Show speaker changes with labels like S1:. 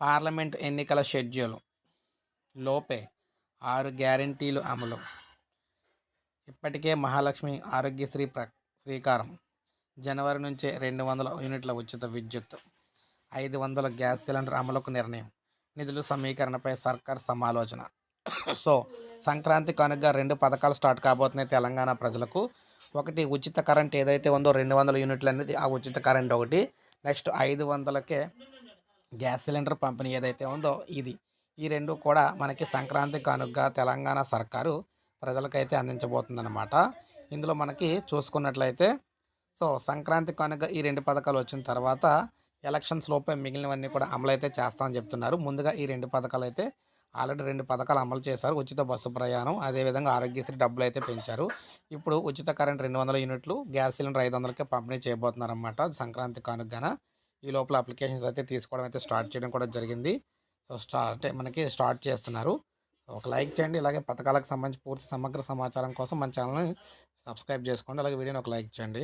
S1: Parliament ఎన్నికల schedule లోపే 6 గ్యారంటీలు అమలు. ఇప్పటికే మహాలక్ష్మి ఆరోగ్యశ్రీ శ్రీకారం. జనవరి నుంచే 200 యూనిట్ల ఉచిత విద్యుత్, 500 గ్యాస్ సిలిండర్ అమలుకు నిర్ణయం. నిధుల సమీకరణపై సర్కార్ సమాలోచన. సో సంక్రాంతి కానుకగా 2 పథకాలు స్టార్ట్ కాబోతున్నాయి తెలంగాణ ప్రజలకు. ఒకటి ఉచిత కరెంట్ ఏదైతే ఉందో 200 యూనిట్లు అనేది ఆ ఉచిత కరెంట్ ఒకటి. నెక్స్ట్ 500కే గ్యాస్ సిలిండర్ పంపిణీ ఏదైతే ఉందో ఇది. ఈ రెండు కూడా మనకి సంక్రాంతి కానుకగా తెలంగాణ సర్కారు ప్రజలకైతే అందించబోతుందన్నమాట. ఇందులో మనకి చూసుకున్నట్లయితే సంక్రాంతి కానుక ఈ 2 పథకాలు వచ్చిన తర్వాత ఎలక్షన్స్ లోపే మిగిలినవన్నీ కూడా అమలైతే చేస్తామని చెప్తున్నారు. ముందుగా ఈ 2 పథకాలు అయితే ఆల్రెడీ 2 పథకాలు అమలు చేశారు. ఉచిత బస్సు ప్రయాణం, అదేవిధంగా ఆరోగ్యశ్రీ డబ్బులు అయితే పెంచారు. ఇప్పుడు ఉచిత కరెంట్ 200 యూనిట్లు, గ్యాస్ సిలిండర్ 500కే పంపిణీ చేయబోతున్నారన్నమాట సంక్రాంతి కానుకగాన. ఈ లోపల అప్లికేషన్స్ అయితే తీసుకోవడం అయితే స్టార్ట్ చేయడం కూడా జరిగింది. మనకి స్టార్ట్ చేస్తున్నారు. ఒక లైక్ చేయండి. ఇలాగే పథకాలకు సంబంధించి పూర్తి సమగ్ర సమాచారం కోసం మన ఛానల్ని సబ్స్క్రైబ్ చేసుకోండి. అలాగే వీడియోని ఒక లైక్ చేయండి.